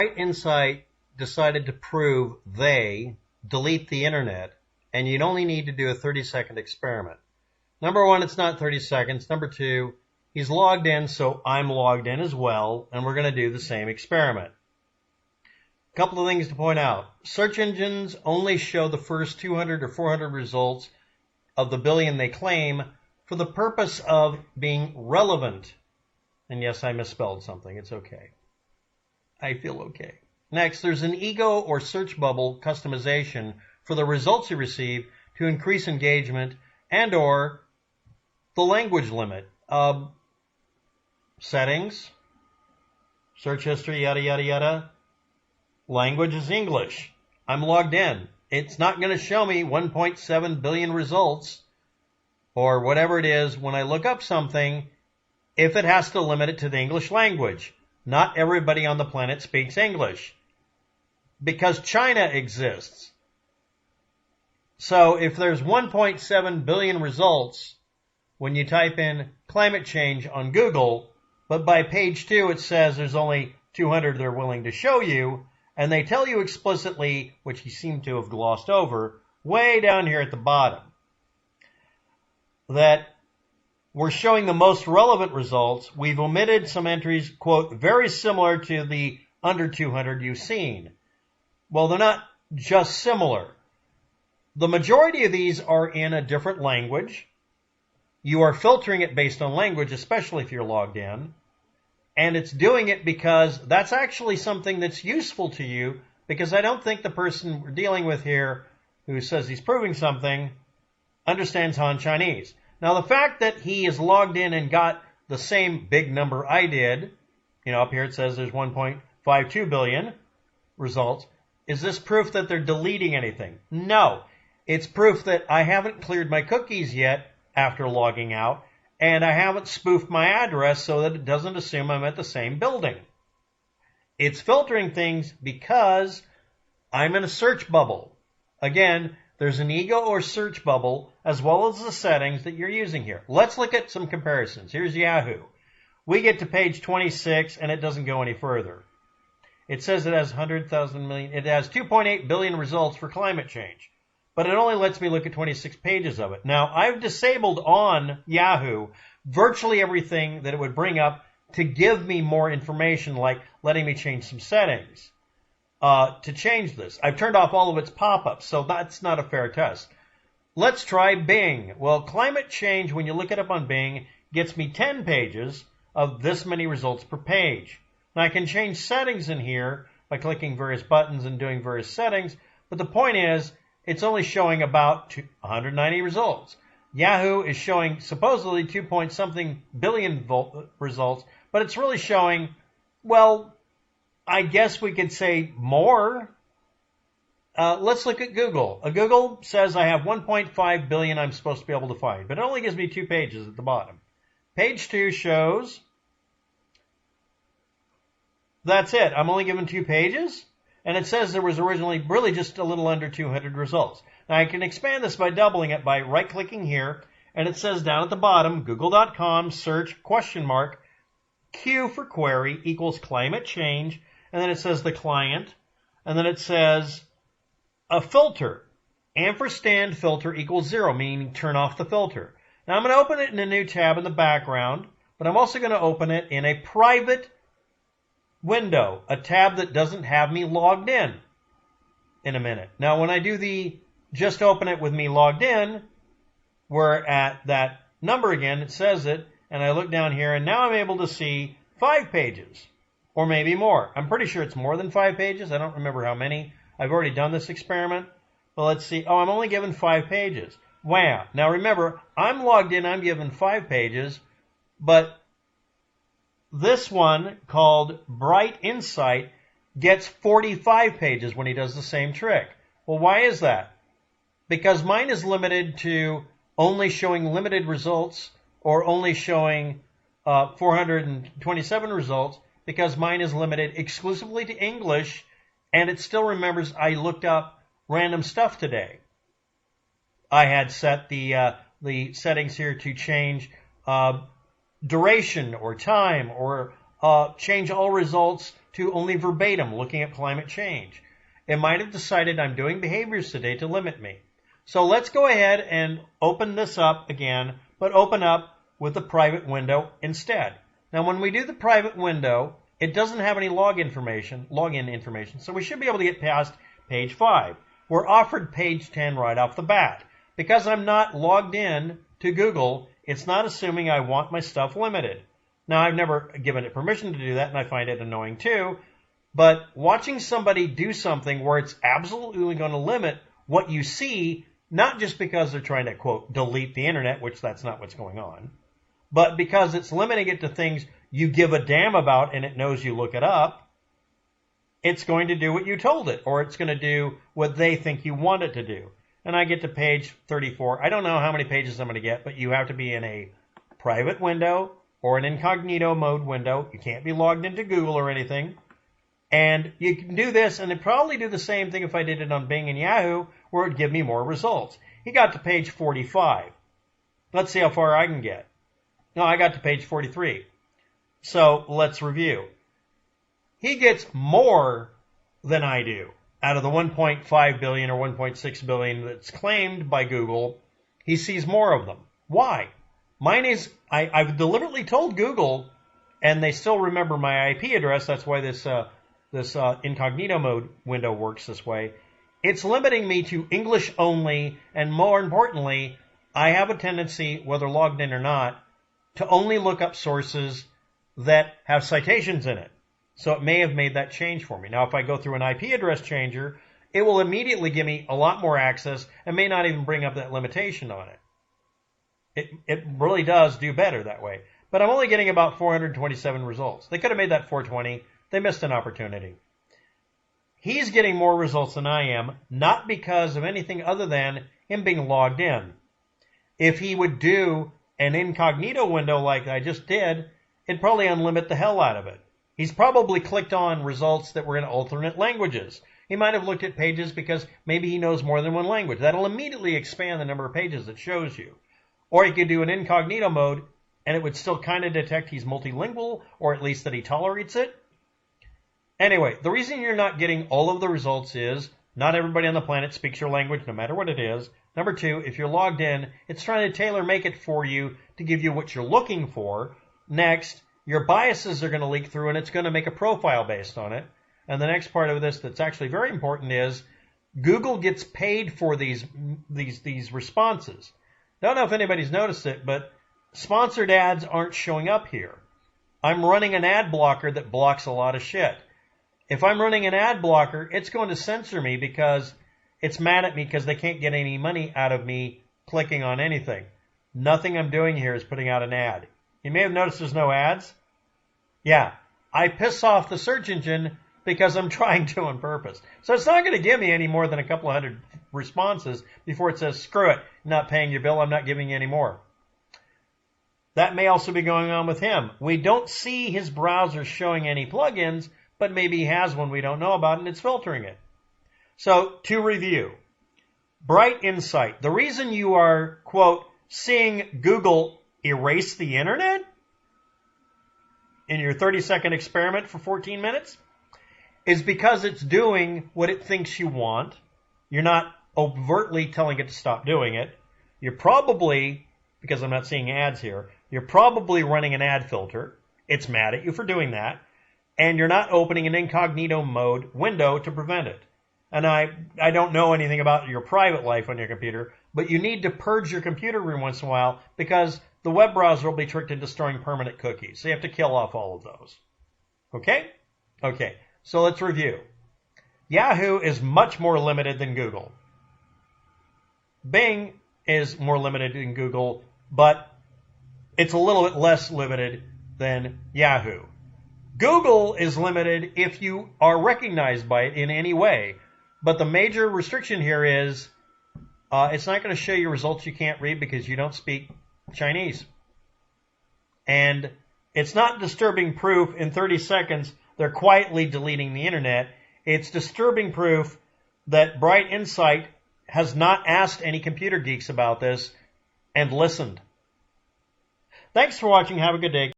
Bright Insight decided to prove they delete the internet, and you'd only need to do a 30-second experiment. Number one, it's not 30 seconds. Number two, he's logged in, so I'm logged in as well, and we're going to do the same experiment. A couple of things to point out. Search engines only show the first 200 or 400 results of the billion they claim for the purpose of being relevant. And yes, I misspelled something. It's okay. I feel okay. Next, there's an ego or search bubble customization for the results you receive to increase engagement and or the language limit. Settings, search history, yada, yada, yada. Language is English. I'm logged in. It's not going to show me 1.7 billion results or whatever it is when I look up something if it has to limit it to the English language. Not everybody on the planet speaks English because China exists. So if there's 1.7 billion results when you type in climate change on Google, but by page 2 it says there's only 200 they're willing to show you, and they tell you explicitly, which you seem to have glossed over, way down here at the bottom, that we're showing the most relevant results. We've omitted some entries, quote, very similar to the under 200 you've seen. Well, they're not just similar. The majority of these are in a different language. You are filtering it based on language, especially if you're logged in. And it's doing it because that's actually something that's useful to you, because I don't think the person we're dealing with here who says he's proving something understands Han Chinese. Now, the fact that he is logged in and got the same big number I did, up here it says there's 1.52 billion results. Is this proof that they're deleting anything? No. It's proof that I haven't cleared my cookies yet after logging out, and I haven't spoofed my address so that it doesn't assume I'm at the same building. It's filtering things because I'm in a search bubble. Again, there's an ego or search bubble as well as the settings that you're using here. Let's look at some comparisons. Here's Yahoo. We get to page 26 and it doesn't go any further. It says it has 100,000 million. It has 2.8 billion results for climate change, but it only lets me look at 26 pages of it. Now, I've disabled on Yahoo virtually everything that it would bring up to give me more information, like letting me change some settings. To change this, I've turned off all of its pop-ups, so that's not a fair test. Let's try Bing. Well, climate change, when you look it up on Bing, gets me 10 pages of this many results per page. Now, I can change settings in here by clicking various buttons and doing various settings, but the point is, it's only showing about 190 results. Yahoo is showing supposedly 2-point-something billion results, but it's really showing, well, I guess we could say more. Let's look at Google. Google says I have 1.5 billion I'm supposed to be able to find, but it only gives me 2 pages at the bottom. Page 2 shows that's it. I'm only given 2 pages, and it says there was originally really just a little under 200 results. Now, I can expand this by doubling it by right-clicking here, and it says down at the bottom, google.com search ? Q for query equals climate change, and then it says the client, and then it says a filter. Ampersand filter equals 0, meaning turn off the filter. Now I'm going to open it in a new tab in the background, but I'm also going to open it in a private window, a tab that doesn't have me logged in a minute. Now when I do the just open it with me logged in, we're at that number again, it says it, and I look down here, and now I'm able to see 5 pages. Or maybe more. I'm pretty sure it's more than 5 pages. I don't remember how many. I've already done this experiment. Well, let's see. Oh, I'm only given 5 pages. Wow. Now remember, I'm logged in. I'm given 5 pages. But this one, called Bright Insight, gets 45 pages when he does the same trick. Well, why is that? Because mine is limited to only showing limited results or only showing 427 results, because mine is limited exclusively to English, and it still remembers I looked up random stuff today. I had set the settings here to change duration or time or change all results to only verbatim, looking at climate change. It might have decided I'm doing behaviors today to limit me. So let's go ahead and open this up again, but open up with the private window instead. Now, when we do the private window, it doesn't have any login information, so we should be able to get past page 5. We're offered page 10 right off the bat. Because I'm not logged in to Google, it's not assuming I want my stuff limited. Now, I've never given it permission to do that, and I find it annoying too, but watching somebody do something where it's absolutely going to limit what you see, not just because they're trying to, quote, delete the internet, which that's not what's going on, but because it's limiting it to things you give a damn about and it knows you look it up, it's going to do what you told it, or it's going to do what they think you want it to do. And I get to page 34. I don't know how many pages I'm going to get, but you have to be in a private window or an incognito mode window. You can't be logged into Google or anything. And you can do this, and it'd probably do the same thing if I did it on Bing and Yahoo, where it would give me more results. He got to page 45. Let's see how far I can get. No, I got to page 43. So let's review. He gets more than I do. Out of the 1.5 billion or 1.6 billion that's claimed by Google, he sees more of them. Why? Mine is, I've deliberately told Google, and they still remember my IP address. That's why this incognito mode window works this way. It's limiting me to English only, and more importantly, I have a tendency, whether logged in or not, to only look up sources that have citations in it. So it may have made that change for me. Now, if I go through an IP address changer, it will immediately give me a lot more access and may not even bring up that limitation on it. It really does do better that way. But I'm only getting about 427 results. They could have made that 420. They missed an opportunity. He's getting more results than I am, not because of anything other than him being logged in. If he would do an incognito window like I just did, it'd probably unlimit the hell out of it. He's probably clicked on results that were in alternate languages. He might have looked at pages because maybe he knows more than one language. That'll immediately expand the number of pages it shows you. Or he could do an incognito mode, and it would still kind of detect he's multilingual, or at least that he tolerates it. Anyway, the reason you're not getting all of the results is not everybody on the planet speaks your language, no matter what it is. Number 2, if you're logged in, it's trying to tailor-make it for you to give you what you're looking for. Next, your biases are going to leak through, and it's going to make a profile based on it. And the next part of this that's actually very important is Google gets paid for these responses. Don't know if anybody's noticed it, but sponsored ads aren't showing up here. I'm running an ad blocker that blocks a lot of shit. If I'm running an ad blocker, it's going to censor me because it's mad at me because they can't get any money out of me clicking on anything. Nothing I'm doing here is putting out an ad. You may have noticed there's no ads. Yeah, I piss off the search engine because I'm trying to on purpose. So it's not going to give me any more than a couple of hundred responses before it says, screw it, I'm not paying your bill, I'm not giving you any more. That may also be going on with him. We don't see his browser showing any plugins, but maybe he has one we don't know about and it's filtering it. So to review, Bright Insight. The reason you are, quote, seeing Google erase the internet in your 30-second experiment for 14 minutes is because it's doing what it thinks you want. You're not overtly telling it to stop doing it. You're probably, because I'm not seeing ads here, you're probably running an ad filter. It's mad at you for doing that. And you're not opening an incognito mode window to prevent it. And I don't know anything about your private life on your computer, but you need to purge your computer every once in a while because the web browser will be tricked into storing permanent cookies. So you have to kill off all of those. Okay? Okay, so let's review. Yahoo is much more limited than Google. Bing is more limited than Google, but it's a little bit less limited than Yahoo. Google is limited if you are recognized by it in any way. But the major restriction here is it's not going to show you results you can't read because you don't speak Chinese. And it's not disturbing proof in 30 seconds they're quietly deleting the internet. It's disturbing proof that Bright Insight has not asked any computer geeks about this and listened. Thanks for watching. Have a good day.